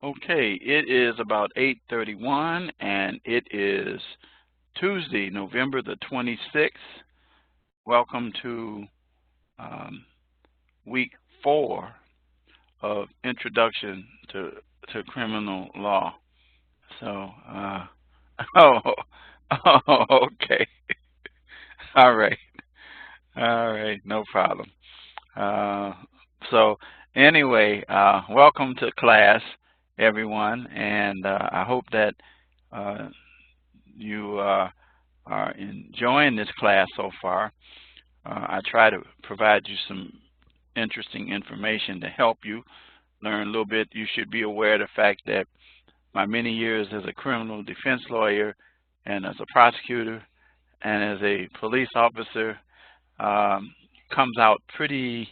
Okay, it is about 8:31 and it is Tuesday, November the 26th. Welcome to um, week 4 of Introduction to Criminal Law. So, oh, oh, okay. All right. All right, no problem. Uh, so anyway, welcome to class, everyone, and I hope that uh, you are enjoying this class so far. I try to provide you some interesting information to help you learn a little bit. You should be aware of the fact that my many years as a criminal defense lawyer and as a prosecutor and as a police officer um, comes out pretty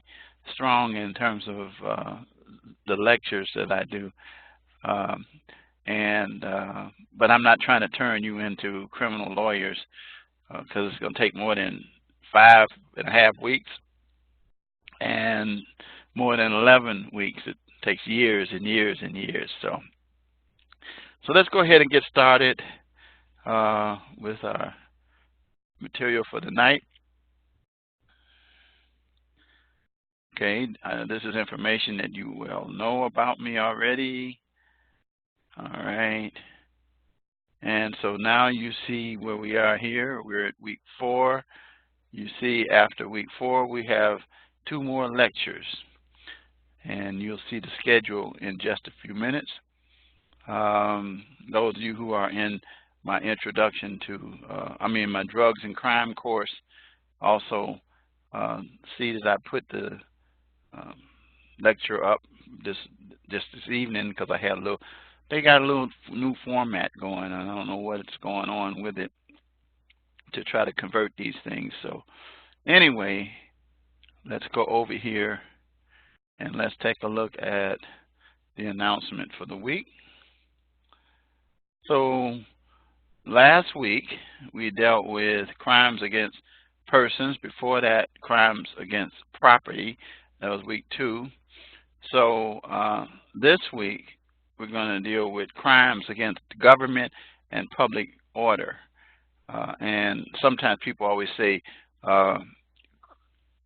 strong in terms of the lectures that I do. Um, but I'm not trying to turn you into criminal lawyers because it's going to take more than 5.5 weeks and more than 11 weeks. It takes years and years and years. So let's go ahead and get started with our material for the night. Okay, this is information that you well know about me already. All right. And so now you see where we are here. We're at week 4. You see after week 4 we have 2 more lectures. And you'll see the schedule in just a few minutes. Those of you who are in my introduction to, my drugs and crime course also see that I put the lecture up just this evening because I had they got a little new format going, and I don't know what's going on with it to try to convert these things. So anyway, let's go over here and let's take a look at the announcement for the week. So last week we dealt with crimes against persons. Before that, crimes against property. That was week 2. So this week we're going to deal with crimes against government and public order. And sometimes people always say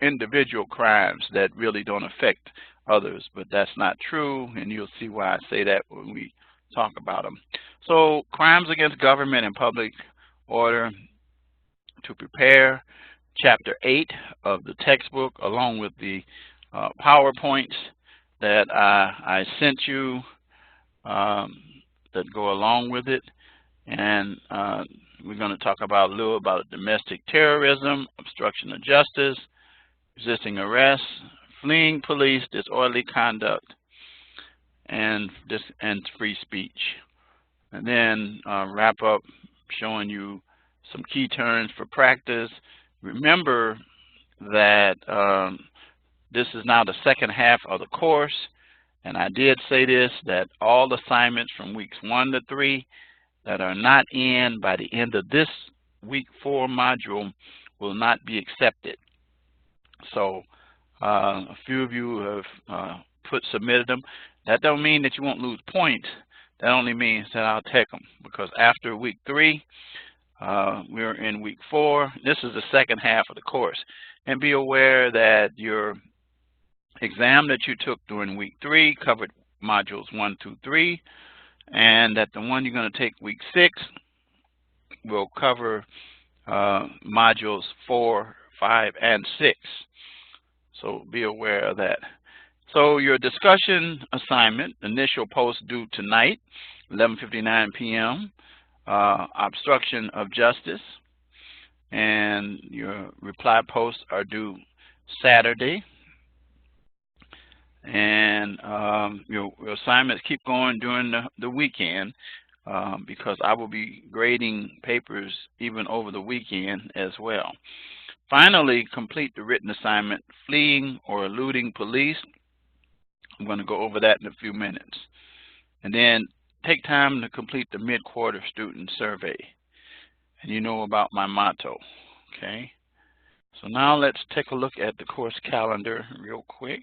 individual crimes that really don't affect others, but that's not true, and you'll see why I say that when we talk about them. So crimes against government and public order, to prepare chapter 8 of the textbook along with the PowerPoints that I sent you that go along with it. And we're going to talk about a little about domestic terrorism, obstruction of justice, resisting arrest, fleeing police, disorderly conduct, and free speech. And then wrap up showing you some key terms for practice. Remember that this is now the second half of the course, and I did say this, that all assignments from weeks 1 to 3 that are not in by the end of this week 4 module will not be accepted. So a few of you have submitted them. That don't mean that you won't lose points. That only means that I'll take them, because after week 3, we're in week 4. This is the second half of the course. And be aware that your exam that you took during week 3 covered modules 1, 2, 3, and that the one you're going to take week 6 will cover modules 4, 5, and 6. So be aware of that. So your discussion assignment, initial post due tonight, 11:59 p.m., obstruction of justice, and your reply posts are due Saturday. And your assignments keep going during the weekend because I will be grading papers even over the weekend as well. Finally, complete the written assignment, fleeing or eluding police. I'm going to go over that in a few minutes. And then take time to complete the mid-quarter student survey. And you know about my motto, okay? So now let's take a look at the course calendar real quick.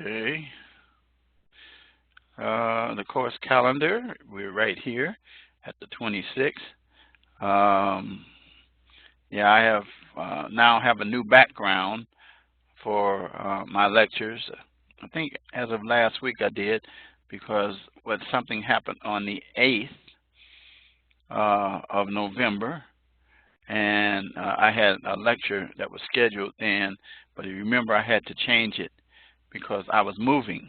Okay. The course calendar, we're right here at the 26th. Yeah, I have now have a new background for my lectures. I think as of last week I did, because something happened on the 8th of November, and I had a lecture that was scheduled then, but if you remember, I had to change it because I was moving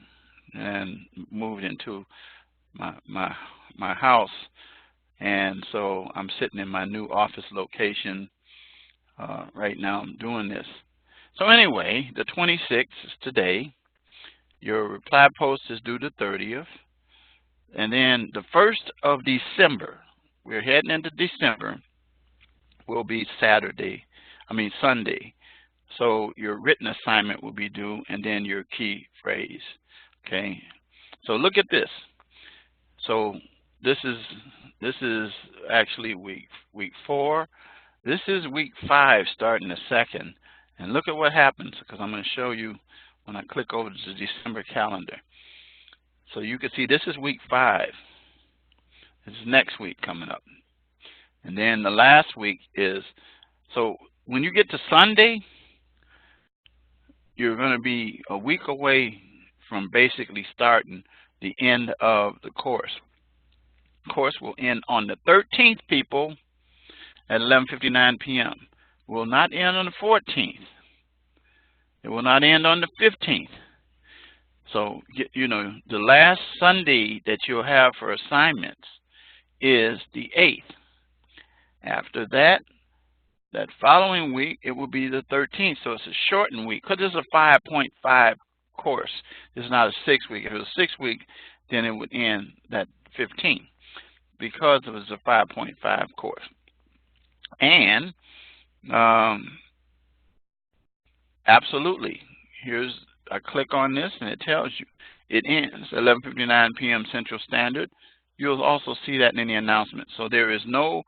and moved into my house, and so I'm sitting in my new office location right now. I'm doing this. So anyway, the 26th is today. Your reply post is due the 30th, and then the 1st of December, we're heading into December, will be Sunday. So your written assignment will be due, and then your key phrase. Okay. So look at this. So this is actually week 4. This is week 5, starting the 2nd. And look at what happens, because I'm going to show you when I click over to the December calendar. So you can see this is week 5. This is next week coming up. And then the last week is, so when you get to Sunday, you're going to be a week away from basically starting the end of the course. The course will end on the 13th, people, at 11:59 p.m. It will not end on the 14th. It will not end on the 15th. So, you know, the last Sunday that you'll have for assignments is the 8th. After that, that following week, it will be the 13th. So it's a shortened week, because it's a 5.5 course. It's not a 6-week. If it was a 6-week, then it would end that 15th, because it was a 5.5 course. And absolutely, I click on this and it tells you it ends 11:59 p.m. Central Standard. You'll also see that in the announcement. So there is no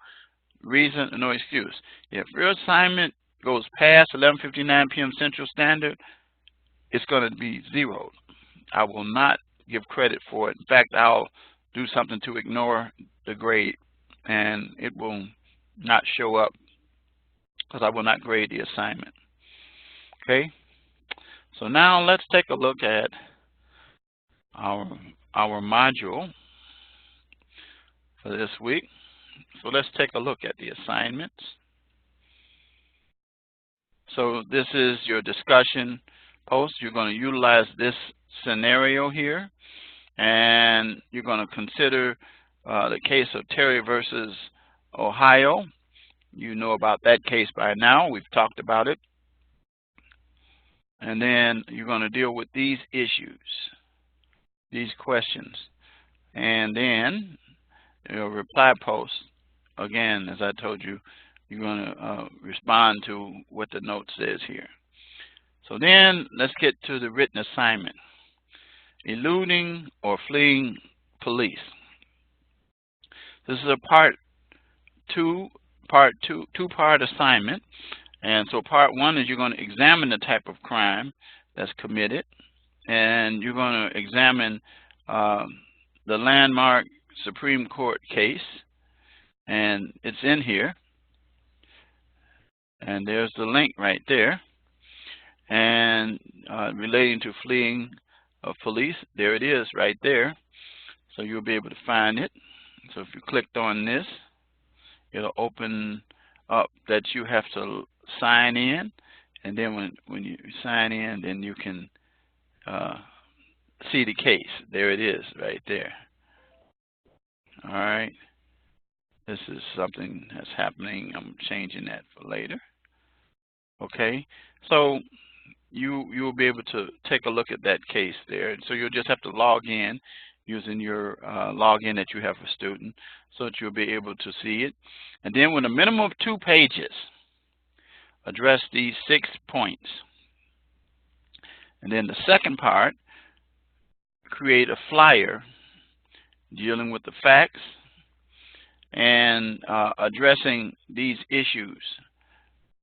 reason, no excuse. If your assignment goes past 11:59 p.m. Central Standard, it's going to be zeroed. I will not give credit for it. In fact, I'll do something to ignore the grade, and it will not show up, because I will not grade the assignment. Okay? So now let's take a look at our module for this week. So let's take a look at the assignments. So this is your discussion post. You're going to utilize this scenario here, and you're going to consider the case of Terry versus Ohio. You know about that case by now. We've talked about it. And then you're going to deal with these issues, these questions. And then your reply post, again, as I told you, you're going to respond to what the note says here. So then let's get to the written assignment. Eluding or fleeing police. This is a two-part assignment. And so part 1 is you're going to examine the type of crime that's committed, and you're going to examine the landmark Supreme Court case, and it's in here, and there's the link right there, and relating to fleeing of police, there it is right there, so you'll be able to find it. So if you clicked on this, it'll open up that you have to sign in, and then when you sign in, then you can see the case. There it is right there. All right, this is something that's happening. I'm changing that for later. Okay, so you'll be able to take a look at that case there. So you'll just have to log in using your login that you have for student, so that you'll be able to see it. And then with a minimum of 2 pages, address these 6 points. And then the second part, create a flyer dealing with the facts and addressing these issues.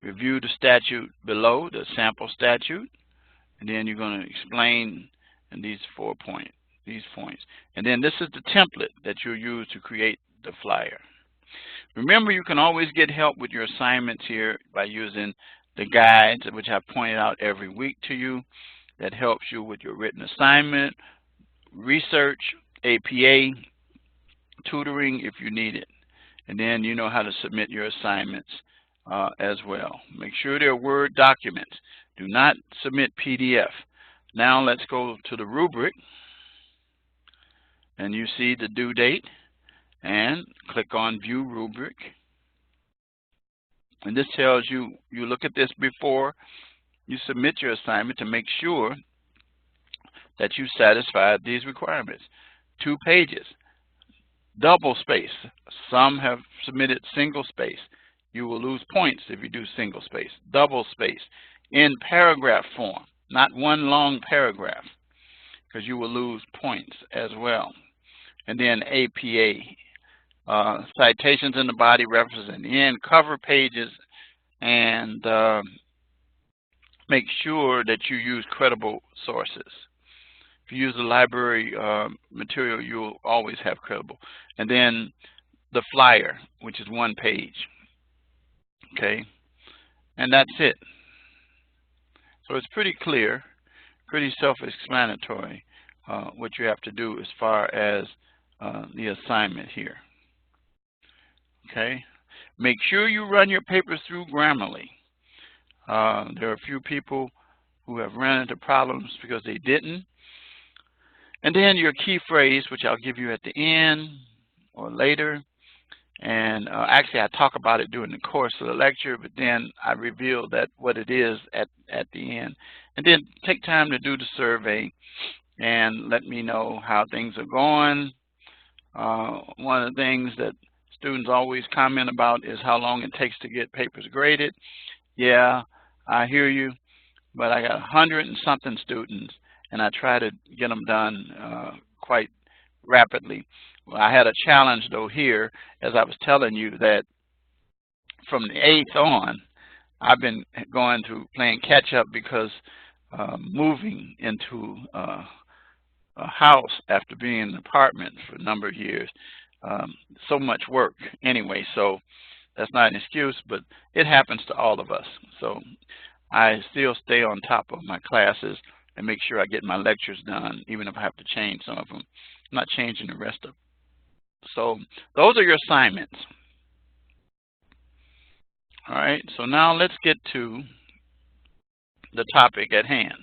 Review the statute below, the sample statute, and then you're going to explain and these 4 points, these points. And then this is the template that you'll use to create the flyer. Remember, you can always get help with your assignments here by using the guides, which I pointed out every week to you. That helps you with your written assignment, research, APA, tutoring if you need it. And then you know how to submit your assignments as well. Make sure they're Word documents. Do not submit PDF. Now let's go to the rubric, and you see the due date, and click on View Rubric. And this tells you, you look at this before you submit your assignment to make sure that you satisfied these requirements. 2 pages, double space. Some have submitted single space. You will lose points if you do single space. Double space in paragraph form, not one long paragraph, because you will lose points as well. And then APA, citations in the body, references in the end, cover pages, and make sure that you use credible sources. If you use the library material, you'll always have credible. And then the flyer, which is 1 page. Okay, and that's it. So it's pretty clear, pretty self-explanatory what you have to do as far as the assignment here. Okay, make sure you run your papers through Grammarly. There are a few people who have run into problems because they didn't. And then your key phrase, which I'll give you at the end or later. And actually, I talk about it during the course of the lecture, but then I reveal that what it is at the end. And then take time to do the survey and let me know how things are going. One of the things that students always comment about is how long it takes to get papers graded. Yeah, I hear you, but I got 100 and something students, and I try to get them done quite rapidly. Well, I had a challenge though here, as I was telling you, that from the 8th on, I've been going to playing catch up because moving into a house after being in an apartment for a number of years, so much work anyway. So that's not an excuse, but it happens to all of us. So I still stay on top of my classes and make sure I get my lectures done, even if I have to change some of them. I'm not changing the rest of them. So those are your assignments. All right, so now let's get to the topic at hand.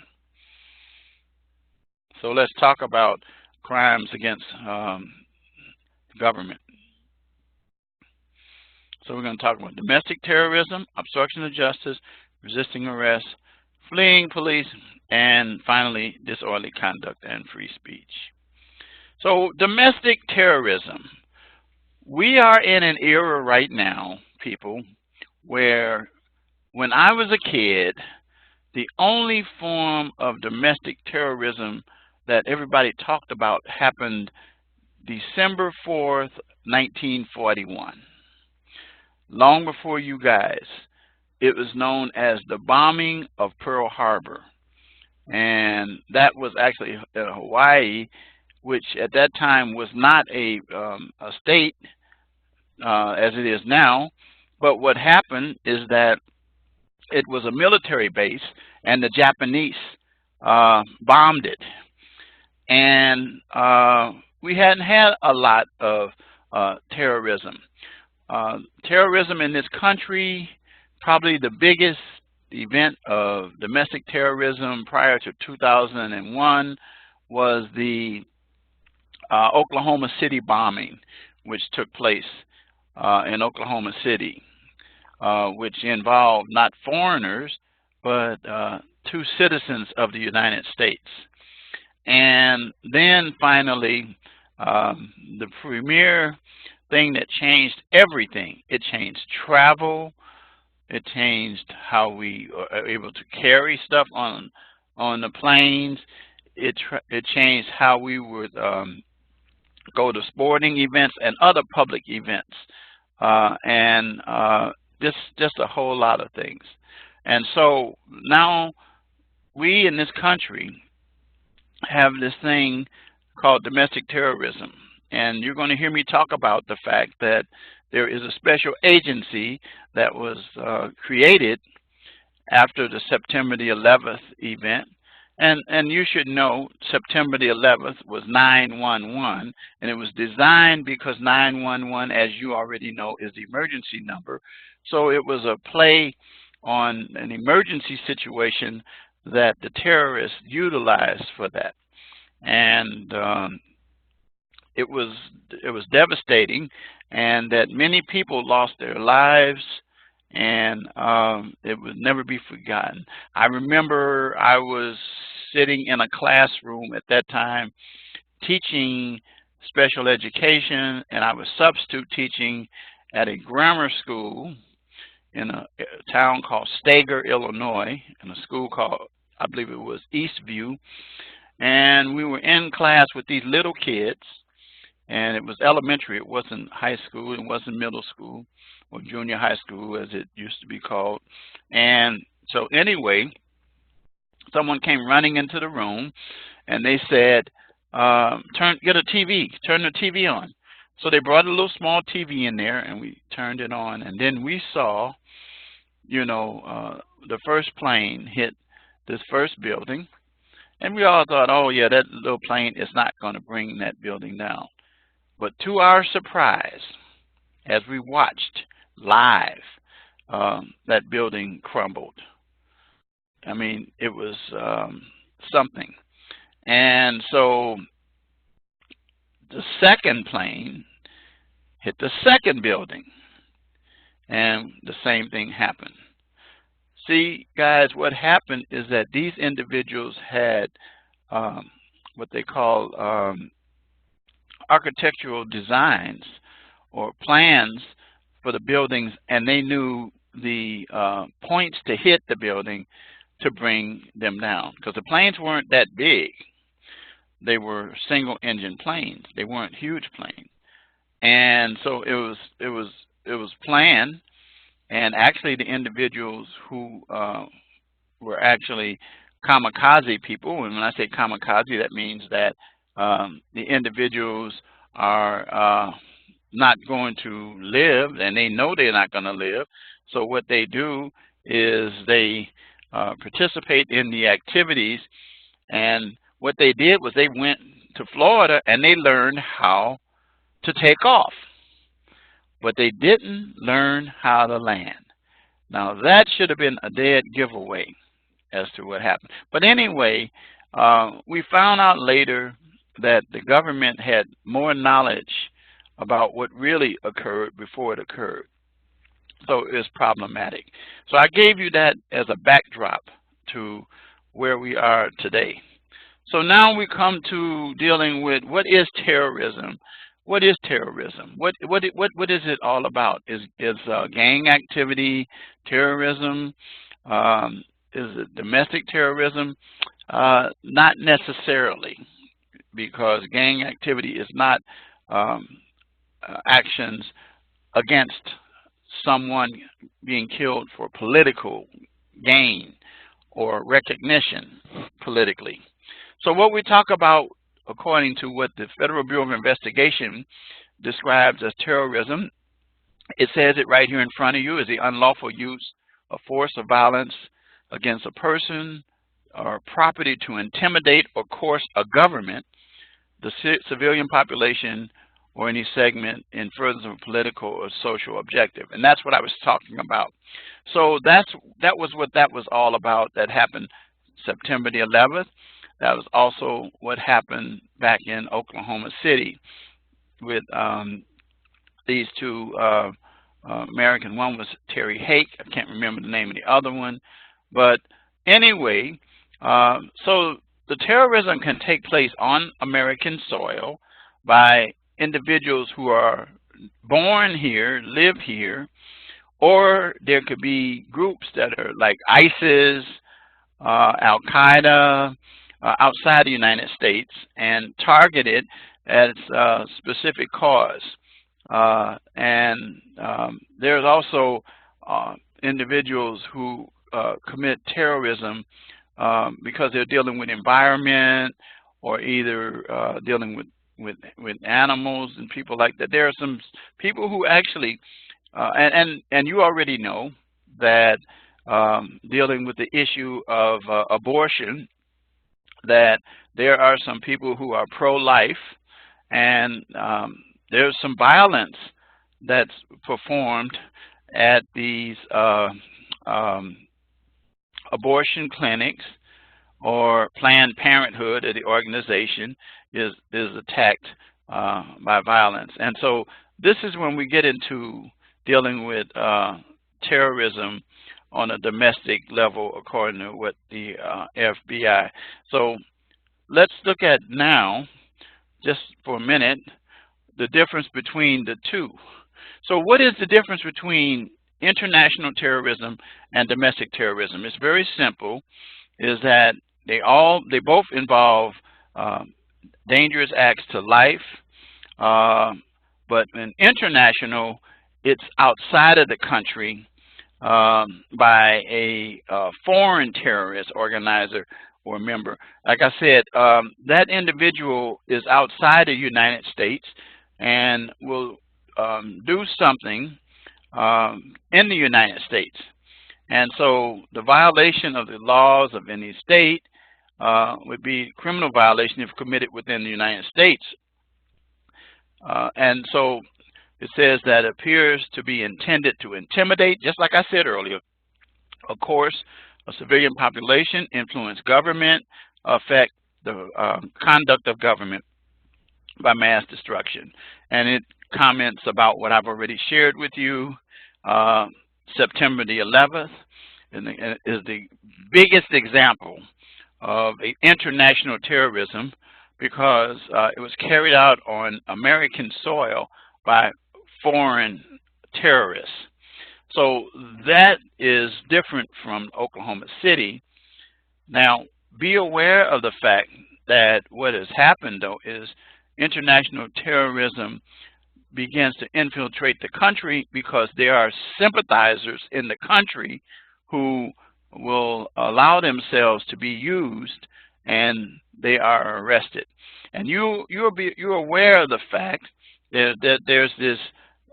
So let's talk about crimes against government. So we're going to talk about domestic terrorism, obstruction of justice, resisting arrest, fleeing police, and finally, disorderly conduct and free speech. So domestic terrorism. We are in an era right now, people, where when I was a kid, the only form of domestic terrorism that everybody talked about happened December 4th, 1941. Long before you guys, it was known as the bombing of Pearl Harbor. And that was actually in Hawaii, which at that time was not a state as it is now. But what happened is that it was a military base, and the Japanese bombed it. And we hadn't had a lot of terrorism. Terrorism in this country, probably the biggest event of domestic terrorism prior to 2001 was the Oklahoma City bombing, which took place in Oklahoma City, which involved not foreigners, but 2 citizens of the United States. And then finally, the premier thing that changed everything, it changed travel, it changed how we are able to carry stuff on the planes, it changed how we would go to sporting events and other public events, and just a whole lot of things. And so now we in this country have this thing called domestic terrorism. And you're going to hear me talk about the fact that there is a special agency that was created after the September the 11th event. And you should know September the 11th was 911, and it was designed because 911, as you already know, is the emergency number. So it was a play on an emergency situation that the terrorists utilized for that. And it was devastating, and that many people lost their lives, and it would never be forgotten. I remember I was sitting in a classroom at that time teaching special education, and I was substitute teaching at a grammar school in a town called Stager, Illinois, in a school called, I believe it was Eastview. And we were in class with these little kids, and it was elementary. It wasn't high school. It wasn't middle school or junior high school, as it used to be called. And so anyway, someone came running into the room, and they said, get a TV, turn the TV on. So they brought a little small TV in there, and we turned it on. And then we saw, the first plane hit this first building. And we all thought, oh, yeah, that little plane is not going to bring that building down. But to our surprise, as we watched live, that building crumbled. I mean, it was something. And so the second plane hit the second building, and the same thing happened. See, guys, what happened is that these individuals had what they call architectural designs or plans for the buildings, and they knew the points to hit the building to bring them down, because the planes weren't that big. They were single-engine planes. They weren't huge planes, and so it was planned. And actually, the individuals who were actually kamikaze people, and when I say kamikaze, that means that the individuals are not going to live, and they know they're not going to live. So what they do is they participate in the activities, and what they did was they went to Florida and they learned how to take off. But they didn't learn how to land. Now, that should have been a dead giveaway as to what happened. But anyway, we found out later that the government had more knowledge about what really occurred before it occurred. So it's problematic. So I gave you that as a backdrop to where we are today. So now we come to dealing with what is terrorism. What is terrorism? What is it all about? Is gang activity terrorism? Is it domestic terrorism? Not necessarily, because gang activity is not actions against someone being killed for political gain or recognition politically. So what we talk about, according to what the Federal Bureau of Investigation describes as terrorism, it says it right here in front of you, is the unlawful use of force or violence against a person or property to intimidate or coerce a government, the civilian population, or any segment in furtherance of a political or social objective. And that's what I was talking about. So that was what that was all about. That happened September the 11th. That was also what happened back in Oklahoma City with these two American. One was Terry Hake. I can't remember the name of the other one. But anyway, so the terrorism can take place on American soil by individuals who are born here, live here, or there could be groups that are like ISIS, Al-Qaeda, outside the United States, and targeted at a specific cause. There's also individuals who commit terrorism because they're dealing with environment or either dealing with animals and people like that. There are some people who actually, and you already know that dealing with the issue of abortion, that there are some people who are pro-life, and there's some violence that's performed at these abortion clinics, or Planned Parenthood, or the organization is attacked by violence. And so this is when we get into dealing with terrorism on a domestic level, according to what the FBI. So let's look at now, just for a minute, the difference between the two. So what is the difference between international terrorism and domestic terrorism? It's very simple, is that they both involve dangerous acts to life, but in international, it's outside of the country by a foreign terrorist organizer or member. Like I said, that individual is outside the United States and will do something in the United States. And so the violation of the laws of any state would be criminal violation if committed within the United States. And so it says that appears to be intended to intimidate, just like I said earlier, of course, a civilian population, influence government, affect the conduct of government by mass destruction. And it comments about what I've already shared with you. September the 11th is the biggest example of international terrorism, because it was carried out on American soil by foreign terrorists. So that is different from Oklahoma City. Now, be aware of the fact that what has happened, though, is international terrorism begins to infiltrate the country because there are sympathizers in the country who will allow themselves to be used, and they are arrested. And you're aware of the fact that there's this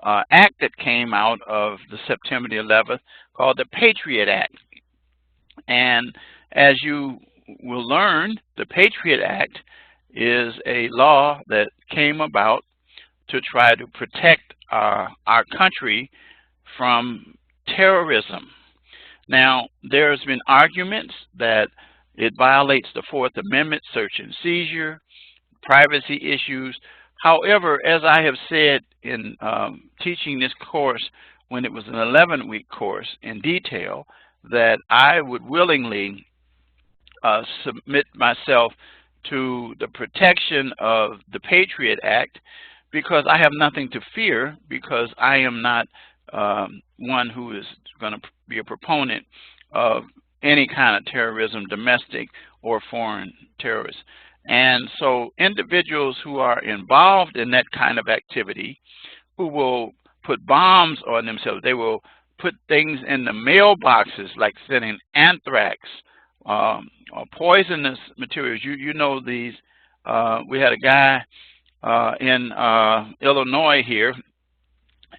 act that came out of the September the 11th called the Patriot Act. And as you will learn, the Patriot Act is a law that came about to try to protect our country from terrorism. Now, there's been arguments that it violates the Fourth Amendment, search and seizure, privacy issues. However, as I have said in teaching this course when it was an 11-week course in detail, that I would willingly submit myself to the protection of the Patriot Act, because I have nothing to fear, because I am not one who is going to be a proponent of any kind of terrorism, domestic or foreign terrorists. And so individuals who are involved in that kind of activity, who will put bombs on themselves, they will put things in the mailboxes, like sending anthrax, or poisonous materials. You know these. We had a guy in Illinois here,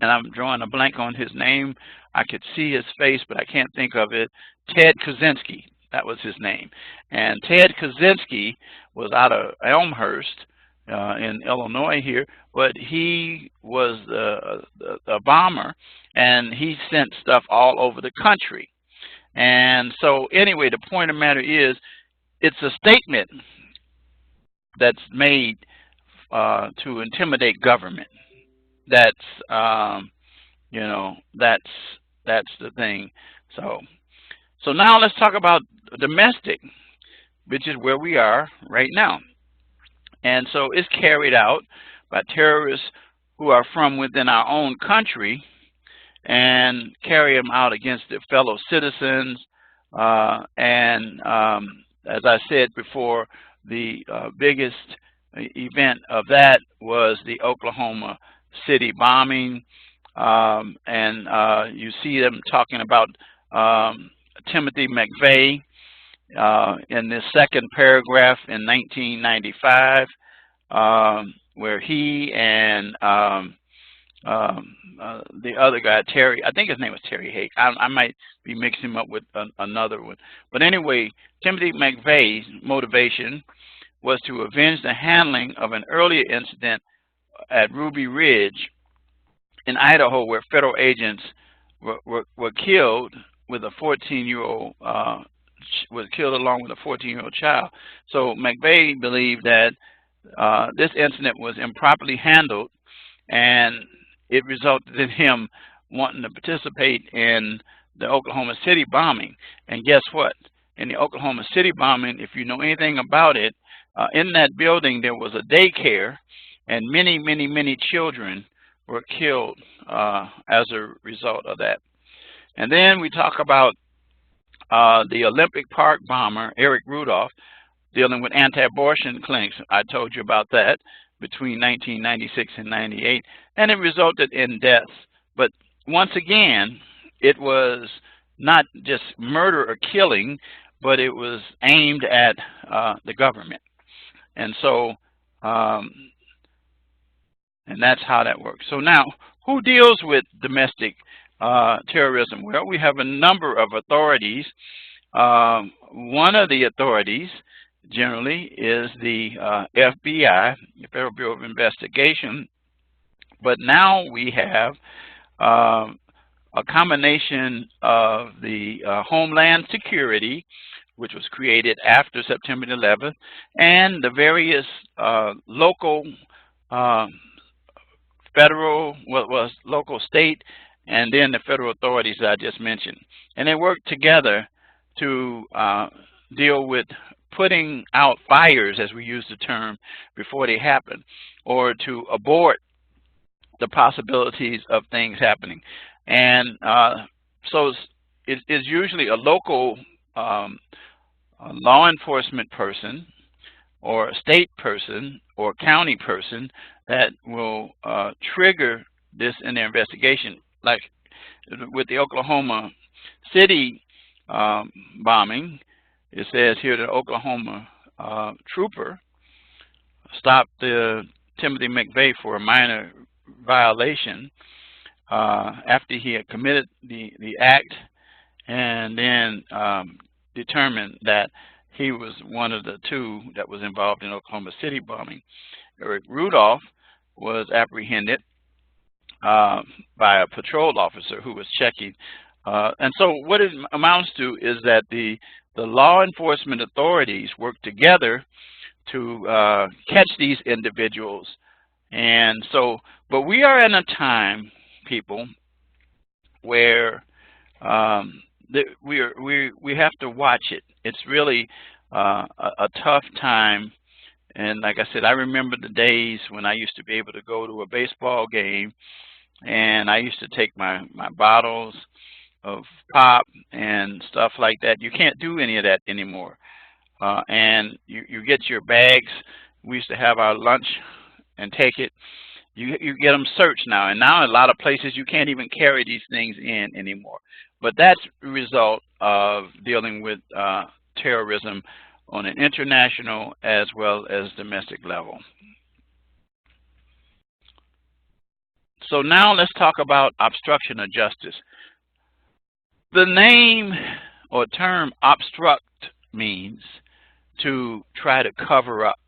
and I'm drawing a blank on his name. I could see his face, but I can't think of it. Ted Kaczynski, that was his name. And Ted Kaczynski was out of Elmhurst in Illinois here, but he was a bomber, and he sent stuff all over the country. And so anyway, the point of the matter is, it's a statement that's made to intimidate government. That's you know, that's the thing. So now let's talk about domestic, which is where we are right now. And so it's carried out by terrorists who are from within our own country and carry them out against their fellow citizens. And as I said before, the biggest event of that was the Oklahoma City bombing. And you see them talking about Timothy McVeigh, in this second paragraph in 1995, where he and the other guy, Terry, I think his name was Terry Hake. I might be mixing him up with another one. But anyway, Timothy McVeigh's motivation was to avenge the handling of an earlier incident at Ruby Ridge in Idaho, where federal agents were killed with a 14-year-old, was killed along with a 14-year-old child. So McVeigh believed that this incident was improperly handled, and it resulted in him wanting to participate in the Oklahoma City bombing. And guess what? In the Oklahoma City bombing, if you know anything about it, in that building there was a daycare, and many, many, many children were killed as a result of that. And then we talk about the Olympic Park bomber, Eric Rudolph, dealing with anti-abortion clinics. I told you about that between 1996 and 98, and it resulted in deaths. But once again, it was not just murder or killing, but it was aimed at the government. And so, and that's how that works. So now, who deals with domestic terrorism? Well, we have a number of authorities. One of the authorities generally is the FBI, the Federal Bureau of Investigation. But now we have a combination of the Homeland Security, which was created after September 11th, and the various local, federal, local, state, and then the federal authorities that I just mentioned. And they work together to deal with putting out fires, as we use the term, before they happen, or to abort the possibilities of things happening. And so it's usually a local law enforcement person, or a state person, or county person that will trigger this in their investigation. Like with the Oklahoma City bombing, it says here the Oklahoma trooper stopped Timothy McVeigh for a minor violation after he had committed the act, and then determined that he was one of the two that was involved in Oklahoma City bombing. Eric Rudolph was apprehended by a patrol officer who was checking. And so what it amounts to is that the law enforcement authorities work together to catch these individuals. And so, but we are in a time, people, where we have to watch it. It's really a tough time. And like I said, I remember the days when I used to be able to go to a baseball game, and I used to take my bottles of pop and stuff like that. You can't do any of that anymore. And you get your bags. We used to have our lunch and take it. You get them searched now, and now in a lot of places you can't even carry these things in anymore. But that's a result of dealing with terrorism on an international as well as domestic level. So now let's talk about obstruction of justice. The name or term obstruct means to try to cover up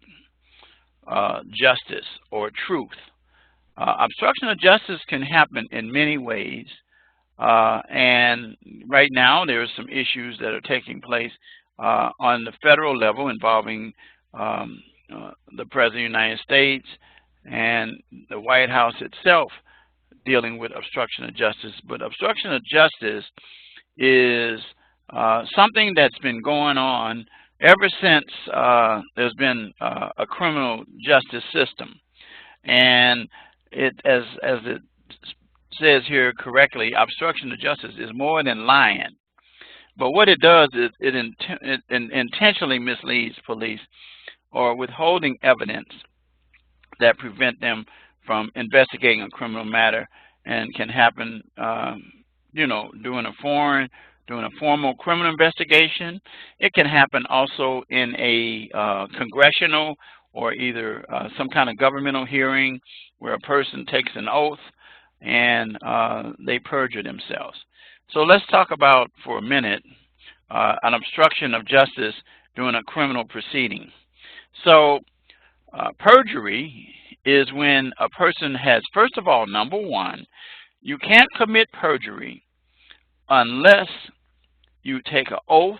justice or truth. Obstruction of justice can happen in many ways, and right now there are some issues that are taking place on the federal level involving the President of the United States and the White House itself dealing with obstruction of justice. But obstruction of justice is something that's been going on ever since there's been a criminal justice system. And it, as it says here correctly, obstruction of justice is more than lying. But what it does is it intentionally misleads police or withholding evidence that prevent them from investigating a criminal matter, and can happen, you know, during a foreign during a formal criminal investigation. It can happen also in a congressional or either some kind of governmental hearing where a person takes an oath and they perjure themselves. So let's talk about for a minute an obstruction of justice during a criminal proceeding. So perjury is when a person has, first of all, number one, you can't commit perjury unless you take an oath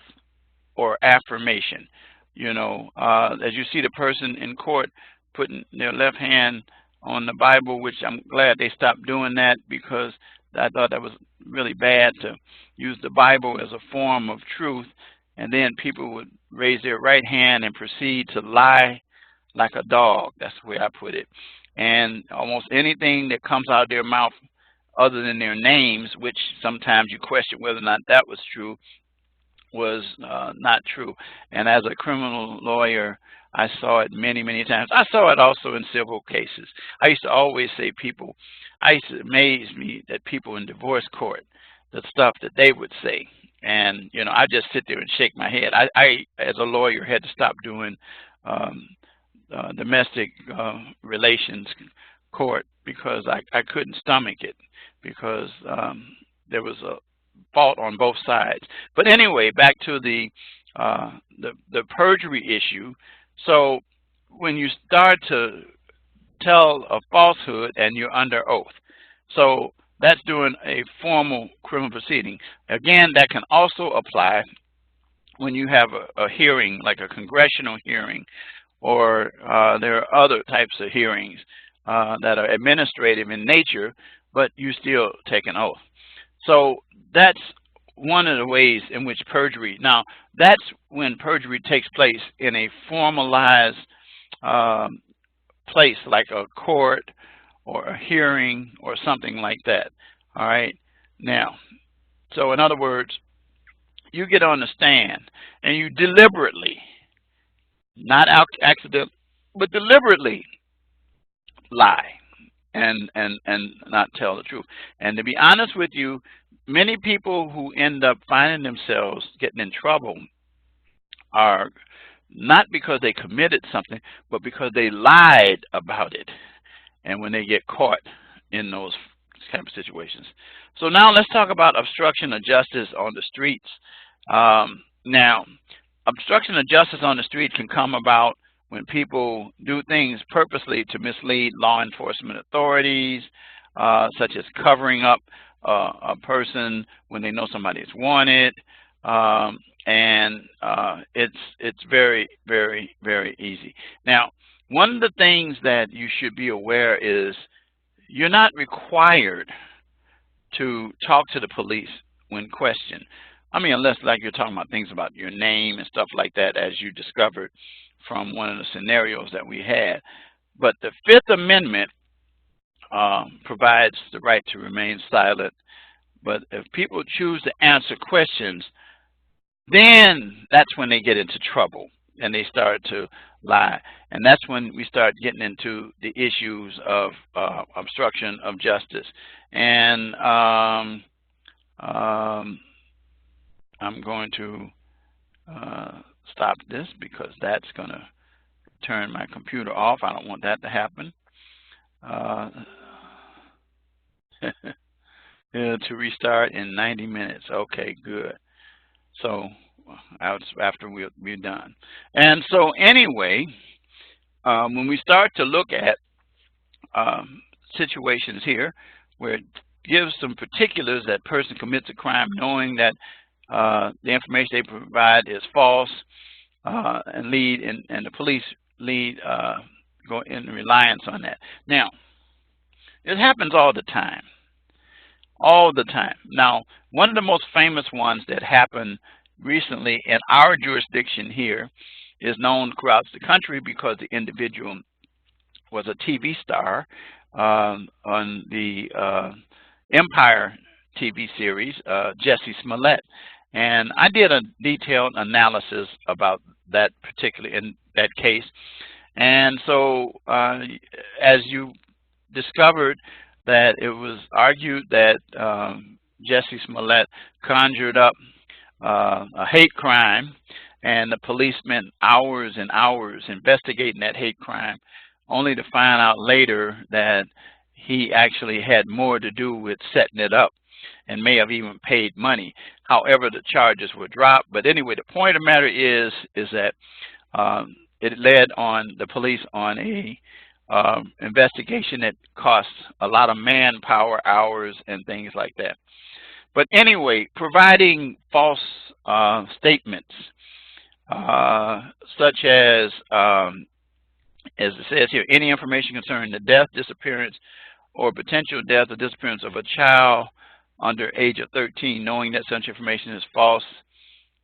or affirmation. You know, as you see the person in court putting their left hand on the Bible, which I'm glad they stopped doing that, because I thought that was really bad to use the Bible as a form of truth, and then people would raise their right hand and proceed to lie like a dog. That's the way I put it. And almost anything that comes out of their mouth other than their names, which sometimes you question whether or not that was true, was not true. And as a criminal lawyer, I saw it many, many times. I saw it also in civil cases. I used to always say it used to amaze me that people in divorce court, the stuff that they would say. And, you know, I just sit there and shake my head. I as a lawyer, had to stop doing domestic relations court because I couldn't stomach it, because there was a fault on both sides. But anyway, back to the perjury issue. So when you start to tell a falsehood and you're under oath, so that's during a formal criminal proceeding. Again, that can also apply when you have a hearing, like a congressional hearing, or there are other types of hearings that are administrative in nature, but you still take an oath. So that's one of the ways in which perjury, now that's when perjury takes place in a formalized place like a court or a hearing or something like that. All right. Now, so in other words, you get on the stand and you deliberately, not accidentally, but deliberately lie and not tell the truth. And to be honest with you, many people who end up finding themselves getting in trouble are not because they committed something, but because they lied about it. And when they get caught in those kind of situations. So now let's talk about obstruction of justice on the streets. Now, obstruction of justice on the street can come about when people do things purposely to mislead law enforcement authorities, such as covering up a person when they know somebody is wanted, and it's very, very, very easy. Now, one of the things that you should be aware is you're not required to talk to the police when questioned. I mean, unless like you're talking about things about your name and stuff like that, as you discovered from one of the scenarios that we had. But the Fifth Amendment provides the right to remain silent. But if people choose to answer questions, then that's when they get into trouble and they start to lie. And that's when we start getting into the issues of obstruction of justice. And I'm going to stop this because that's going to turn my computer off. I don't want that to happen. To restart in 90 minutes. Okay, good. So after we're done. And so anyway, when we start to look at situations here where it gives some particulars that person commits a crime knowing that the information they provide is false, and the police go in reliance on that. Now, it happens all the time. All the time. Now, one of the most famous ones that happened recently in our jurisdiction here is known throughout the country because the individual was a TV star on the Empire TV series, Jesse Smollett. And I did a detailed analysis about that in that case. And so as you discovered that it was argued that Jesse Smollett conjured up a hate crime, and the police spent hours and hours investigating that hate crime, only to find out later that he actually had more to do with setting it up and may have even paid money. However, the charges were dropped. But anyway, the point of the matter is that it led on the police on a investigation that cost a lot of manpower, hours, and things like that. But anyway, providing false statements, such as it says here, any information concerning the death, disappearance, or potential death or disappearance of a child under age of 13, knowing that such information is false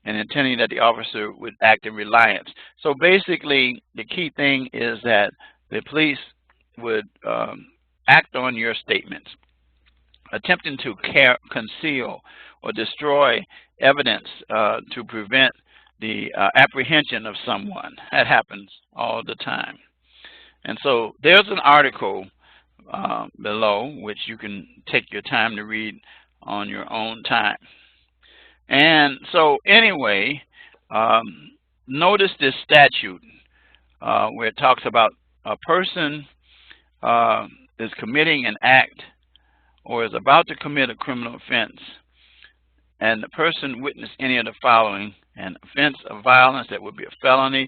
and intending that the officer would act in reliance. So basically, the key thing is that the police would act on your statements, attempting to conceal or destroy evidence to prevent the apprehension of someone. That happens all the time. And so there's an article below which you can take your time to read on your own time. And so anyway, notice this statute where it talks about a person is committing an act or is about to commit a criminal offense, and the person witnessed any of the following: an offense of violence that would be a felony,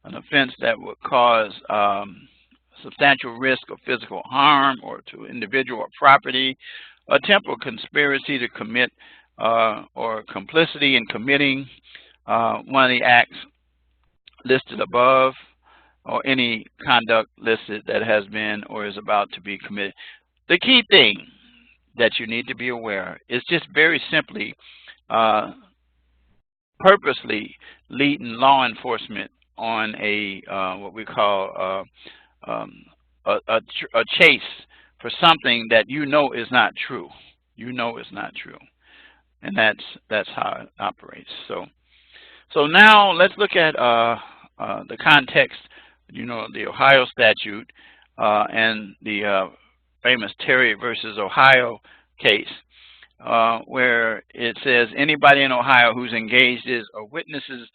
an offense that would cause substantial risk of physical harm or to individual or property, attempt or conspiracy to commit or complicity in committing one of the acts listed above, or any conduct listed that has been or is about to be committed. The key thing that you need to be aware is just very simply purposely leading law enforcement on a what we call a chase for something that you know is not true. You know is not true, and that's how it operates. So now let's look at the context. You know, the Ohio statute and the famous Terry versus Ohio case, where it says anybody in Ohio who's engaged is or witnesses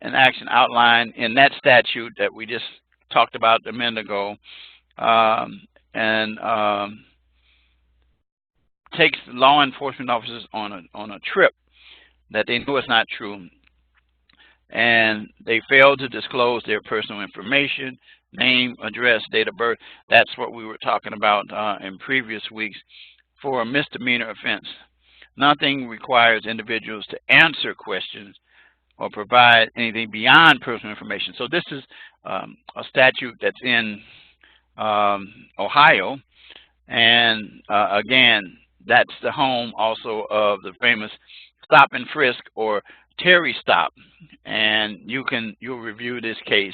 an action outlined in that statute that we just talked about a minute ago, and takes law enforcement officers on a trip that they know is not true, and they fail to disclose their personal information, name, address, date of birth. That's what we were talking about in previous weeks for a misdemeanor offense. Nothing requires individuals to answer questions or provide anything beyond personal information. So this is a statute that's in Ohio, and again, that's the home also of the famous stop and frisk or Terry stop, and you'll review this case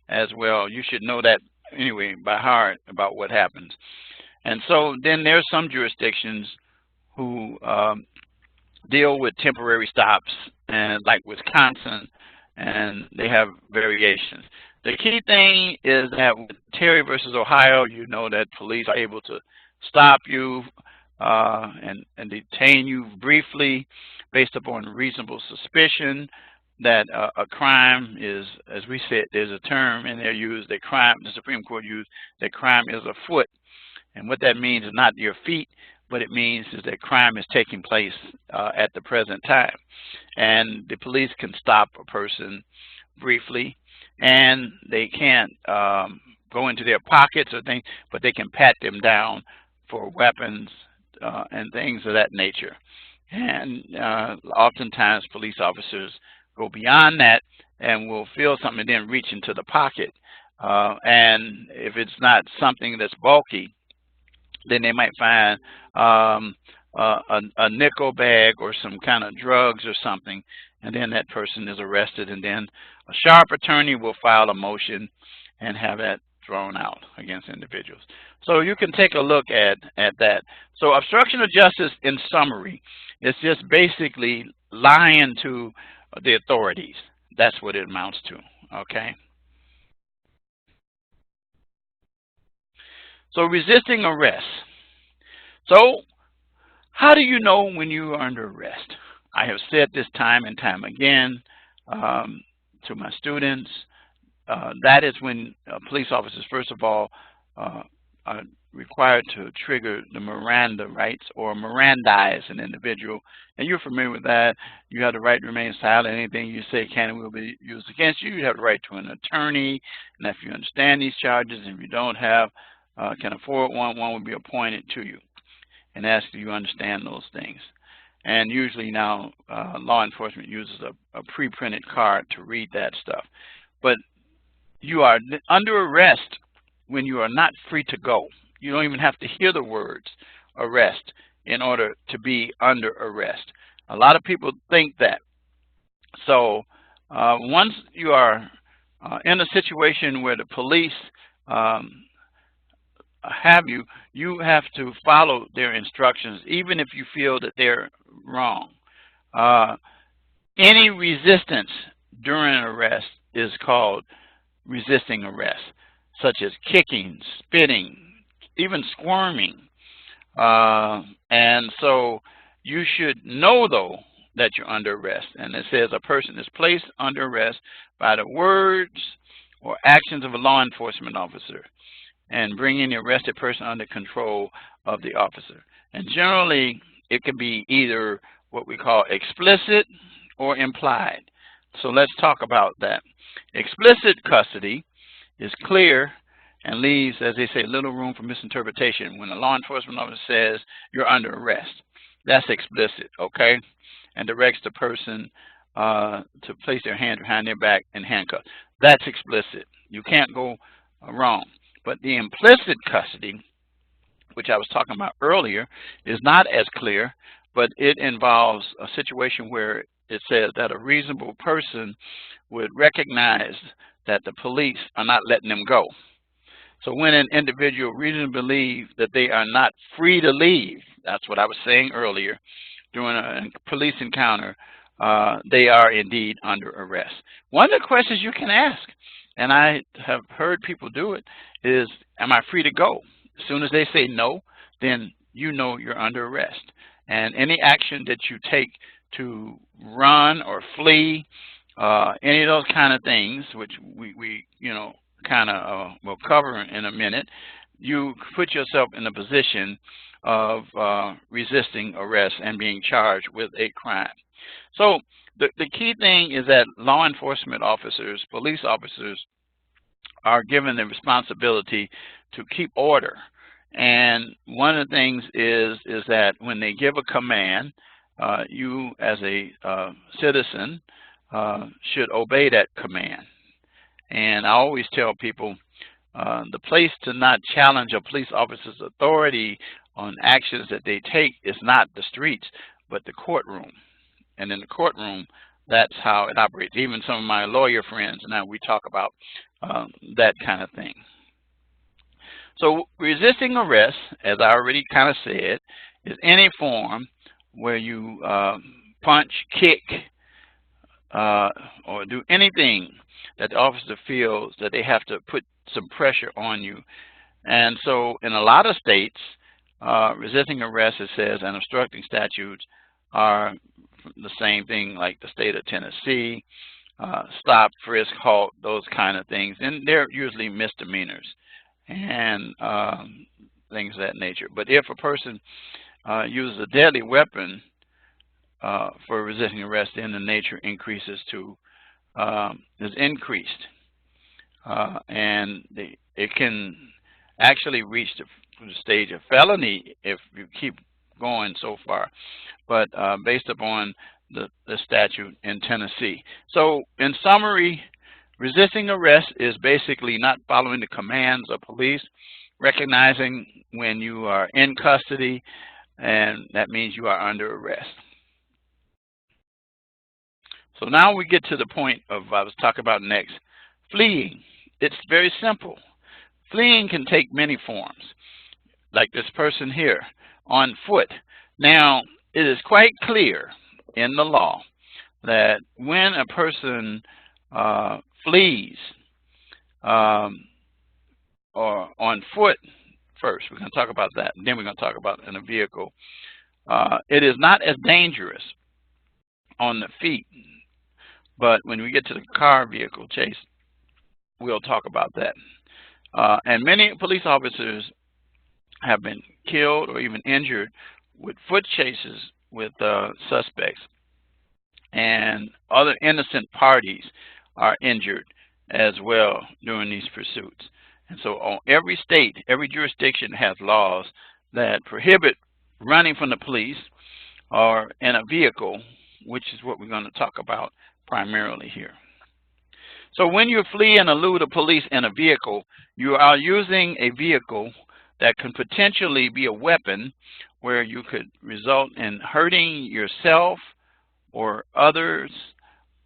as well. You should know that anyway by heart about what happens. And so then there's some jurisdictions who deal with temporary stops, and like Wisconsin, and they have variations. The key thing is that with Terry versus Ohio, you know that police are able to stop you and detain you briefly based upon reasonable suspicion that a crime is, as we said, there's a term in there used, that crime, the Supreme Court used, that crime is afoot. And what that means is not your feet, but it means is that crime is taking place at the present time. And the police can stop a person briefly, and they can't go into their pockets or things, but they can pat them down for weapons and things of that nature. And oftentimes police officers go beyond that and will feel something and then reach into the pocket. And if it's not something that's bulky, then they might find a nickel bag or some kind of drugs or something, and then that person is arrested, and then a sharp attorney will file a motion and have that thrown out against individuals. So you can take a look at that. So obstruction of justice, in summary, is just basically lying to the authorities. That's what it amounts to, okay? So resisting arrest. So how do you know when you are under arrest? I have said this time and time again to my students. That is when police officers, first of all, are required to trigger the Miranda rights or Mirandize an individual. And you're familiar with that. You have the right to remain silent. Anything you say can and will be used against you. You have the right to an attorney. And if you understand these charges, and if you don't have, can afford one will be appointed to you. And ask if you understand those things. And usually now law enforcement uses a pre-printed card to read that stuff. But you are under arrest when you are not free to go. You don't even have to hear the words arrest in order to be under arrest. A lot of people think that. So once you are in a situation where the police have you, you have to follow their instructions, even if you feel that they're wrong. Any resistance during an arrest is called resisting arrest, such as kicking, spitting, even squirming. And so you should know, though, that you're under arrest. And it says a person is placed under arrest by the words or actions of a law enforcement officer and bringing the arrested person under control of the officer. And generally, it can be either what we call explicit or implied. So let's talk about that. Explicit custody is clear and leaves, as they say, little room for misinterpretation. When a law enforcement officer says you're under arrest, that's explicit, okay? And directs the person to place their hand behind their back and handcuff. That's explicit. You can't go wrong. But the implicit custody, which I was talking about earlier, is not as clear, but it involves a situation where it says that a reasonable person would recognize that the police are not letting them go. So when an individual reasonably believes that they are not free to leave, that's what I was saying earlier, during a police encounter, they are indeed under arrest. One of the questions you can ask, and I have heard people do it, is, am I free to go? As soon as they say no, then you know you're under arrest. And any action that you take to run or flee, any of those kind of things, which we you know, kind of will cover in a minute, you put yourself in a position of resisting arrest and being charged with a crime. So the key thing is that law enforcement officers, police officers, are given the responsibility to keep order. And one of the things is that when they give a command, you as a citizen should obey that command. And I always tell people the place to not challenge a police officer's authority on actions that they take is not the streets, but the courtroom. And in the courtroom, that's how it operates. Even some of my lawyer friends, now we talk about that kind of thing. So resisting arrest, as I already kind of said, is any form where you punch, kick, or do anything that the officer feels that they have to put some pressure on you. And so in a lot of states, resisting arrest, it says, and obstructing statutes are the same thing, like the state of Tennessee, stop, frisk, halt, those kind of things. And they're usually misdemeanors and things of that nature. But if a person uses a deadly weapon for resisting arrest, then the nature increases to, is increased. And it can actually reach the stage of felony if you keep going so far, but based upon the statute in Tennessee. So in summary, resisting arrest is basically not following the commands of police, recognizing when you are in custody, and that means you are under arrest. So now we get to the point of I was talking about next, fleeing. It's very simple. Fleeing can take many forms, like this person here, on foot. Now, it is quite clear in the law that when a person flees or on foot, first, we're going to talk about that, and then we're going to talk about in a vehicle, it is not as dangerous on the feet. But when we get to the car vehicle chase, we'll talk about that. And many police officers have been killed or even injured with foot chases with suspects, and other innocent parties are injured as well during these pursuits. And so on every state, every jurisdiction has laws that prohibit running from the police or in a vehicle, which is what we're going to talk about primarily here. So when you flee and elude the police in a vehicle, you are using a vehicle that can potentially be a weapon where you could result in hurting yourself or others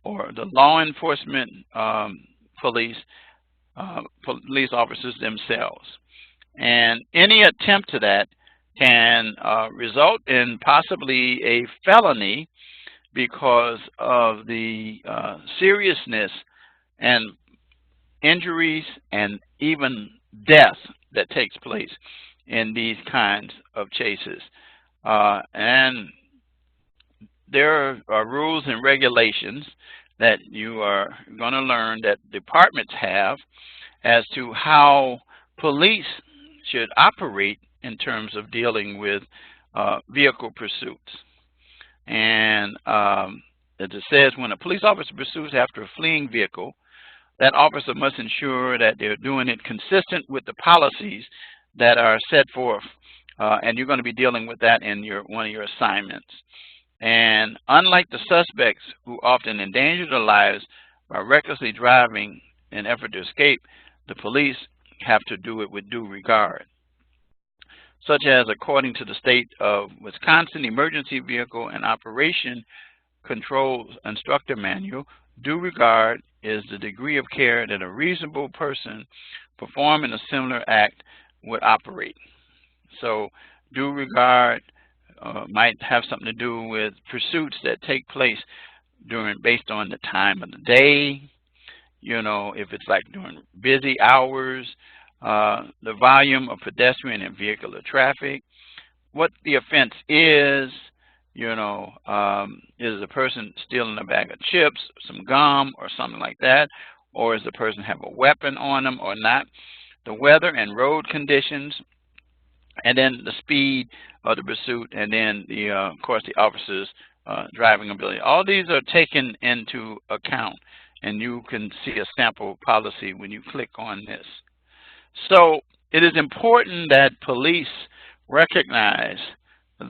or the law enforcement police officers themselves. And any attempt to that can result in possibly a felony because of the seriousness and injuries and even death that takes place in these kinds of chases. And there are rules and regulations that you are going to learn that departments have as to how police should operate in terms of dealing with vehicle pursuits. And as it says, when a police officer pursues after a fleeing vehicle, that officer must ensure that they're doing it consistent with the policies that are set forth. And you're going to be dealing with that in one of your assignments. And unlike the suspects who often endanger their lives by recklessly driving in an effort to escape, the police have to do it with due regard. Such as, according to the state of Wisconsin Emergency Vehicle and Operation Control Instructor Manual, due regard is the degree of care that a reasonable person performing a similar act would operate. So due regard might have something to do with pursuits that take place based on the time of the day, you know, if it's like during busy hours, the volume of pedestrian and vehicular traffic, what the offense is, you know, is the person stealing a bag of chips, some gum, or something like that, or is the person have a weapon on them or not, the weather and road conditions, and then the speed of the pursuit, and then of course, the officer's driving ability. All these are taken into account, and you can see a sample policy when you click on this. So it is important that police recognize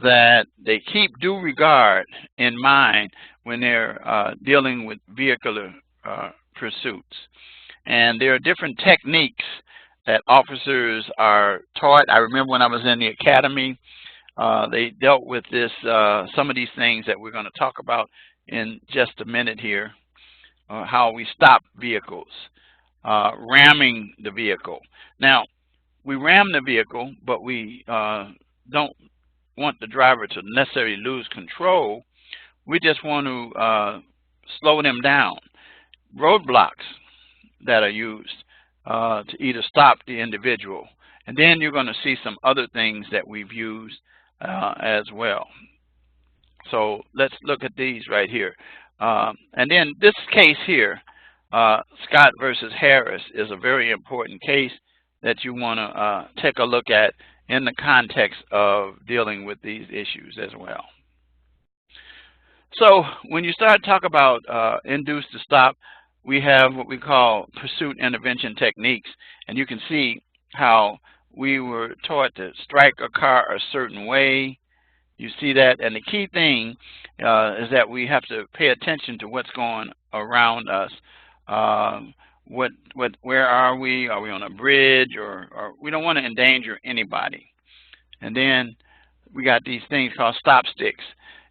that they keep due regard in mind when they're dealing with vehicular pursuits. And there are different techniques that officers are taught. I remember when I was in the academy, they dealt with this, some of these things that we're going to talk about in just a minute here, how we stop vehicles, ramming the vehicle. Now, we ram the vehicle, but we don't want the driver to necessarily lose control. We just want to slow them down. Roadblocks that are used to either stop the individual. And then you're going to see some other things that we've used as well. So let's look at these right here. And then this case here, Scott versus Harris, is a very important case that you want to take a look at in the context of dealing with these issues as well. So when you start talking about induce to stop, we have what we call pursuit intervention techniques, and you can see how we were taught to strike a car a certain way. You see that, and the key thing is that we have to pay attention to what's going around us. Where are we? Are we on a bridge, or we don't want to endanger anybody? And then we got these things called stop sticks.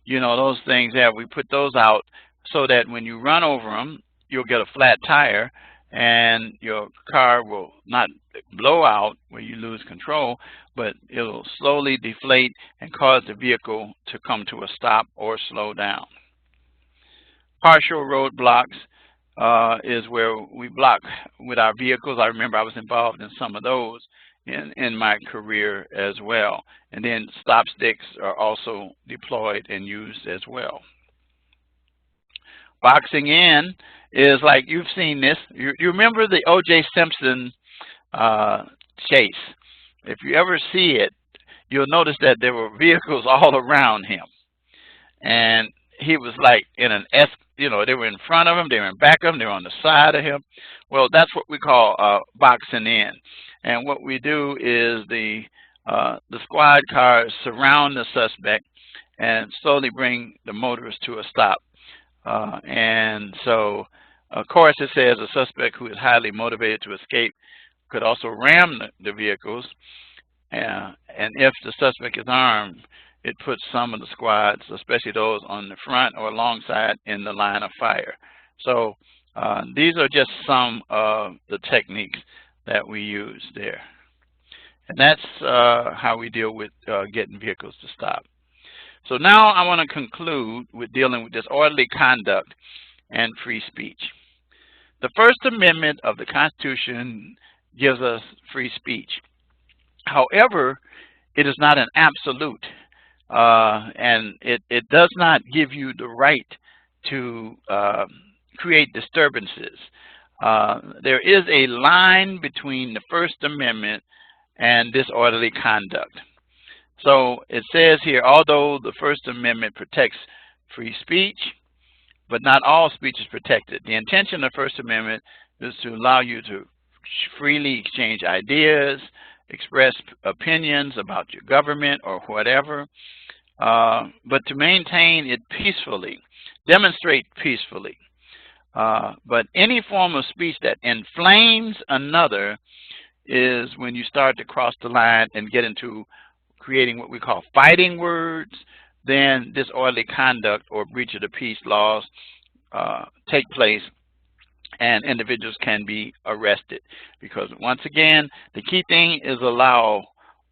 You know, those things there, we put those out so that when you run over them, you'll get a flat tire, and your car will not blow out where you lose control, but it'll slowly deflate and cause the vehicle to come to a stop or slow down. Partial roadblocks is where we block with our vehicles. I remember I was involved in some of those in my career as well. And then stop sticks are also deployed and used as well. Boxing in is like, you've seen this. You remember the O.J. Simpson uh, chase. If you ever see it, you'll notice that there were vehicles all around him, and he was like in an S. You know, they were in front of him, they were in back of him, they were on the side of him. Well, that's what we call boxing in. And what we do is the squad cars surround the suspect and slowly bring the motorist to a stop. And so, of course, it says a suspect who is highly motivated to escape could also ram the vehicles. And if the suspect is armed, it puts some of the squads, especially those on the front or alongside, in the line of fire. So these are just some of the techniques that we use there. And that's how we deal with getting vehicles to stop. So now I want to conclude with dealing with disorderly conduct and free speech. The First Amendment of the Constitution gives us free speech. However, it is not an absolute, and it does not give you the right to create disturbances. There is a line between the First Amendment and disorderly conduct. So it says here, although the First Amendment protects free speech, but not all speech is protected. The intention of the First Amendment is to allow you to freely exchange ideas, express opinions about your government or whatever, but to maintain it peacefully, demonstrate peacefully. But any form of speech that inflames another is when you start to cross the line and get into creating what we call fighting words. Then disorderly conduct or breach of the peace laws take place, and individuals can be arrested. Because once again, the key thing is allow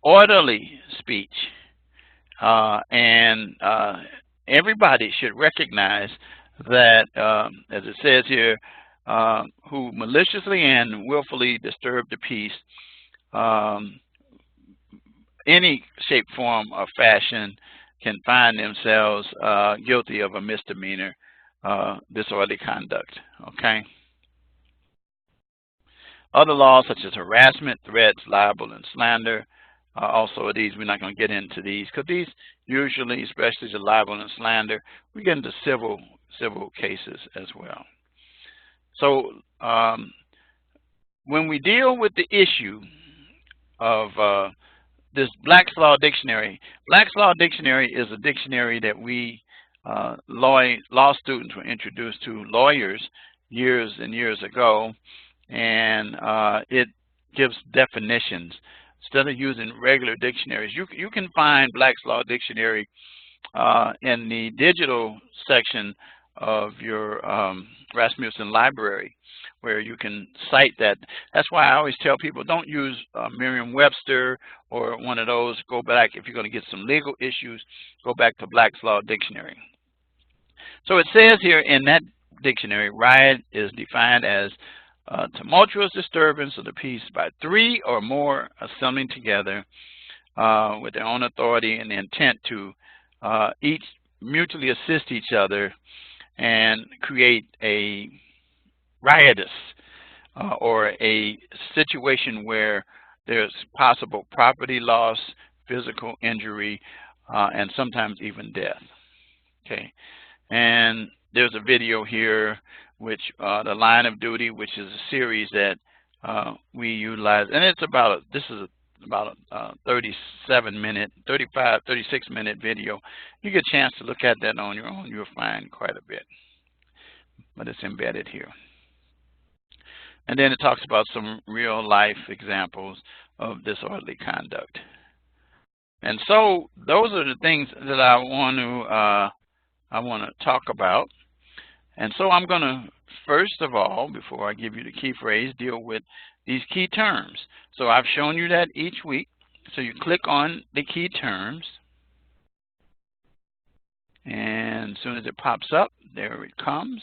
orderly speech, and everybody should recognize that, as it says here, who maliciously and willfully disturb the peace, any shape, form, or fashion, can find themselves guilty of a misdemeanor, disorderly conduct. Okay. Other laws such as harassment, threats, libel, and slander. Also, these we're not going to get into these because these usually, especially the libel and slander, we get into civil cases as well. So when we deal with the issue of this Black's Law Dictionary. Black's Law Dictionary is a dictionary that we law students were introduced to, lawyers, years and years ago, and it gives definitions. Instead of using regular dictionaries, you can find Black's Law Dictionary in the digital section of your Rasmussen library, where you can cite that. That's why I always tell people, don't use Merriam-Webster or one of those. Go back, if you're going to get some legal issues, go back to Black's Law Dictionary. So it says here in that dictionary, riot is defined as tumultuous disturbance of the peace by three or more assembling together with their own authority and the intent to each mutually assist each other and create a riotous or a situation where there's possible property loss, physical injury, and sometimes even death. Okay, and there's a video here which the Line of Duty, which is a series that we utilize, and it's about this is about a 36-minute video. You get a chance to look at that on your own, you'll find quite a bit, but it's embedded here. And then it talks about some real life examples of disorderly conduct. And so those are the things that I want to talk about. And so I'm going to, first of all, before I give you the key phrase, deal with these key terms. So I've shown you that each week. So you click on the key terms, and as soon as it pops up, there it comes.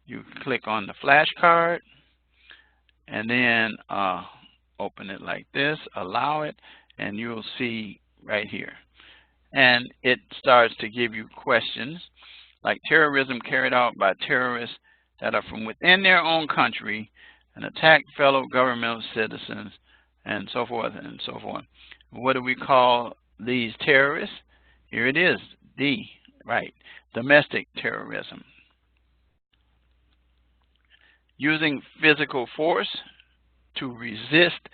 You click on the flashcard, and then open it like this, allow it, and you'll see right here. And it starts to give you questions. like terrorism carried out by terrorists that are from within their own country and attack fellow governmental citizens, and so forth and so forth. What do we call these terrorists? Here it is, D, right, domestic terrorism. Using physical force to resist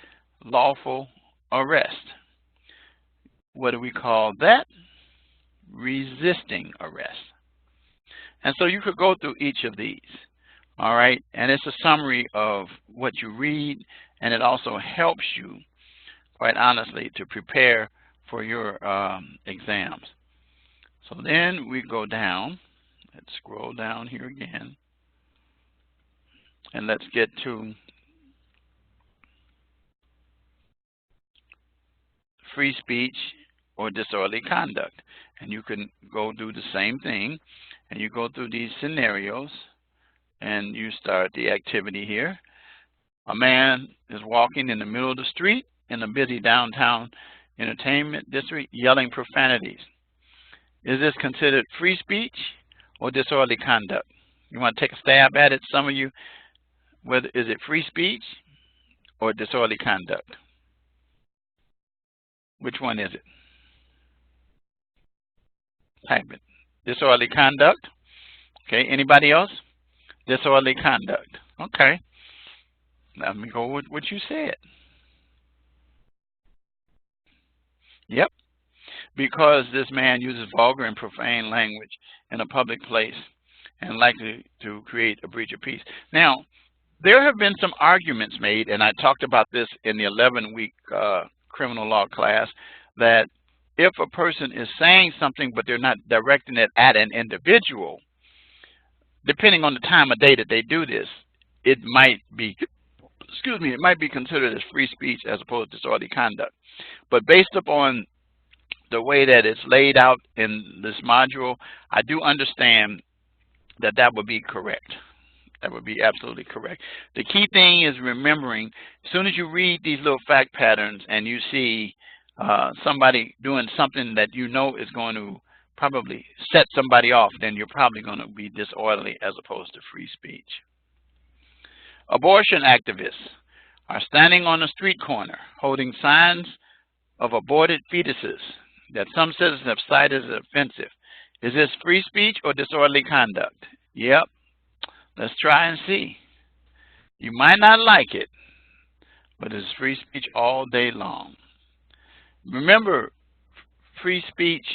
lawful arrest. What do we call that? Resisting arrest. And so you could go through each of these, all right? And it's a summary of what you read, and it also helps you, quite honestly, to prepare for your exams. So then we go down. Let's scroll down here again. And let's get to free speech or disorderly conduct. And you can go do the same thing, and you go through these scenarios, and you start the activity here. A man is walking in the middle of the street in a busy downtown entertainment district yelling profanities. Is this considered free speech or disorderly conduct? You want to take a stab at it, some of you? Whether is it free speech or disorderly conduct? Which one is it? Type it. Disorderly conduct. Okay, anybody else? Disorderly conduct. Okay. Let me go with what you said. Yep. Because this man uses vulgar and profane language in a public place and likely to create a breach of peace. Now, there have been some arguments made, and I talked about this in the 11-week criminal law class, that if a person is saying something but they're not directing it at an individual, depending on the time of day that they do this, it might be, it might be considered as free speech as opposed to disorderly conduct. But based upon the way that it's laid out in this module, I do understand that that would be correct. That would be absolutely correct. The key thing is remembering, as soon as you read these little fact patterns and you see somebody doing something that you know is going to probably set somebody off, then you're probably going to be disorderly as opposed to free speech. Abortion activists are standing on a street corner holding signs of aborted fetuses that some citizens have cited as offensive. Is this free speech or disorderly conduct? Yep. Let's try and see. You might not like it, but it's free speech all day long. Remember, free speech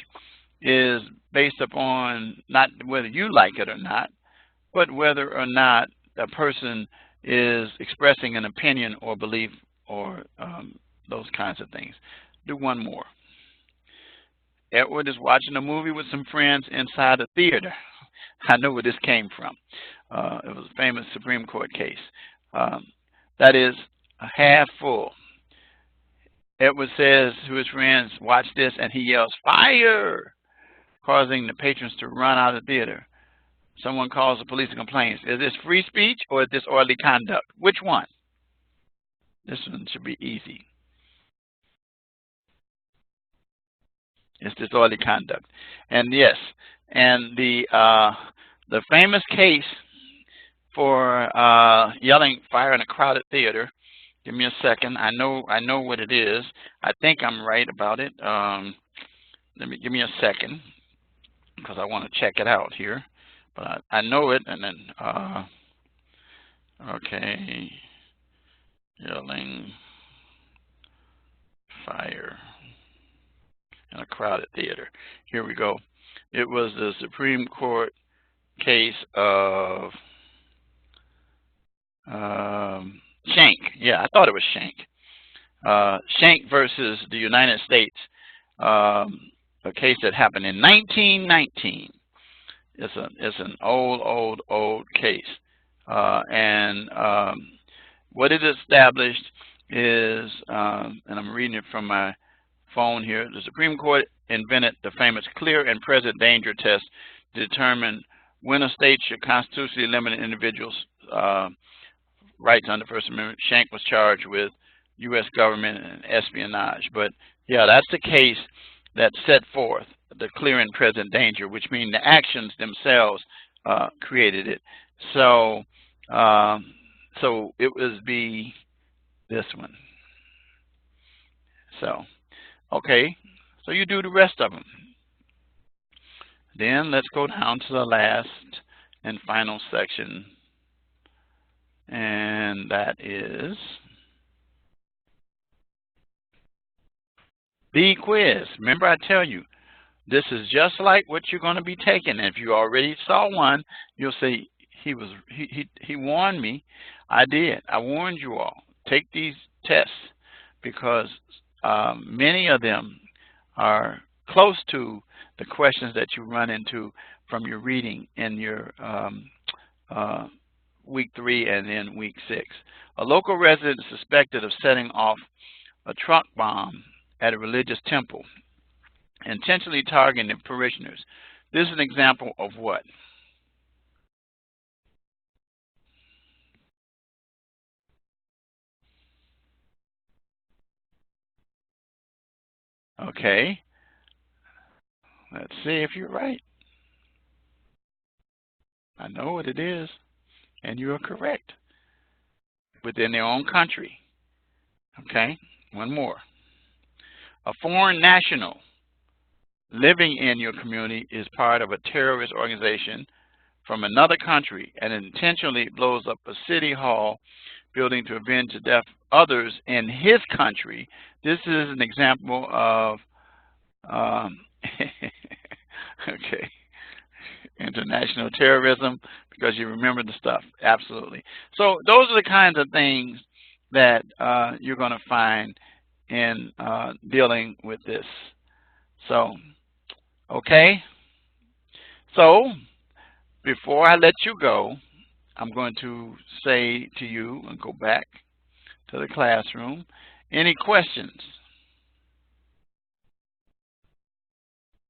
is based upon not whether you like it or not, but whether or not a person is expressing an opinion or belief or those kinds of things. Do one more. Edward is watching a movie with some friends inside a theater. I know where this came from. It was a famous Supreme Court case. That is half full. Edward says to his friends, watch this, and he yells, fire, causing the patrons to run out of the theater. Someone calls the police and complains. Is this free speech or disorderly conduct? Which one? This one should be easy. It's disorderly conduct. And yes, and the famous case for yelling fire in a crowded theater. Give me a second. I know what it is. I think I'm right about it. Give me a second because I want to check it out here. But I know it, and then okay, yelling fire in a crowded theater. Here we go. It was the Supreme Court case of Shank. Yeah, I thought it was Shank. Shank versus the United States, a case that happened in 1919. It's an old case, and what it established is, and I'm reading it from my phone here. The Supreme Court invented the famous clear and present danger test to determine when a state should constitutionally limit an individual's rights under the First Amendment. Shank was charged with U.S. government and espionage. But yeah, that's the case that set forth the clear and present danger, which means the actions themselves created it. So, so it would be this one. So, okay, so you do the rest of them. Then let's go down to the last and final section, and that is the quiz. Remember, I tell you, this is just like what you're going to be taking. If you already saw one, you'll say, he warned me. I did. I warned you all. Take these tests because many of them are close to the questions that you run into from your reading in your week 3 and then week 6. A local resident suspected of setting off a truck bomb at a religious temple, intentionally targeting parishioners. This is an example of what? Okay, let's see if you're right. I know what it is, and you are correct. Within their own country. Okay, one more. A foreign national living in your community is part of a terrorist organization from another country and intentionally blows up a city hall building to avenge the death of others in his country. This is an example of okay, international terrorism, because you remember the stuff. Absolutely. So those are the kinds of things that you're going to find in dealing with this. So, okay. So before I let you go, I'm going to say to you and go back to the classroom. Any questions?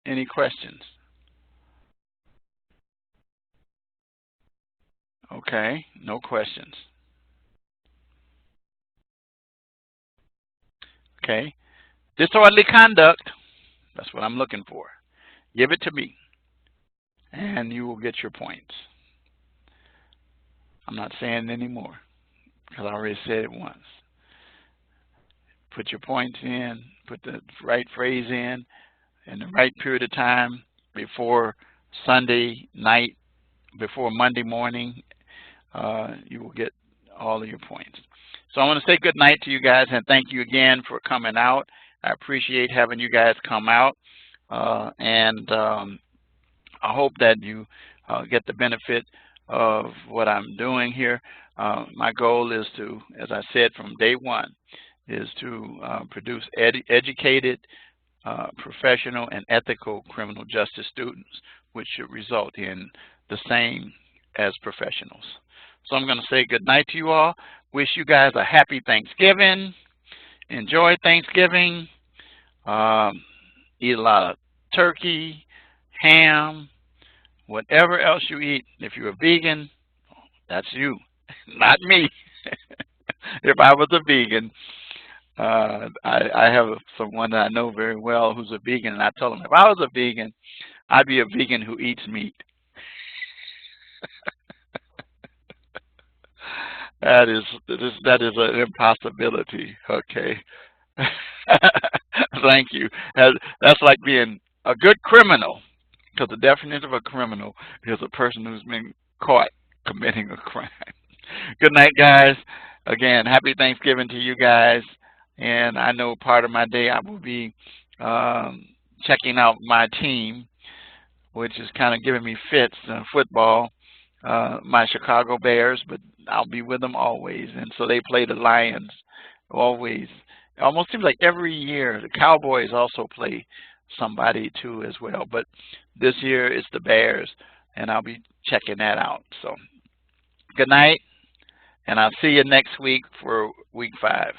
Any questions? Okay, no questions. Okay, disorderly conduct, that's what I'm looking for. Give it to me, and you will get your points. I'm not saying it anymore, because I already said it once. Put your points in, put the right phrase in the right period of time before Sunday night, before Monday morning. You will get all of your points. So I want to say good night to you guys, and thank you again for coming out. I appreciate having you guys come out, and I hope that you get the benefit of what I'm doing here. My goal is to, as I said from day one, is to produce educated, professional, and ethical criminal justice students, which should result in the same as professionals. So I'm going to say good night to you all. Wish you guys a happy Thanksgiving. Enjoy Thanksgiving. Eat a lot of turkey, ham, whatever else you eat. If you're a vegan, that's you, not me. If I was a vegan, I have someone that I know very well who's a vegan, and I told him if I was a vegan, I'd be a vegan who eats meat. That is an impossibility. Okay. Thank you. That's like being a good criminal, because the definition of a criminal is a person who's been caught committing a crime. Good night, guys. Again, happy Thanksgiving to you guys. And I know part of my day I will be checking out my team, which is kind of giving me fits in football, my Chicago Bears, but I'll be with them always. And so they play the Lions always. It almost seems like every year. The Cowboys also play somebody too as well. But this year it's the Bears, and I'll be checking that out. So good night, and I'll see you next week for week 5.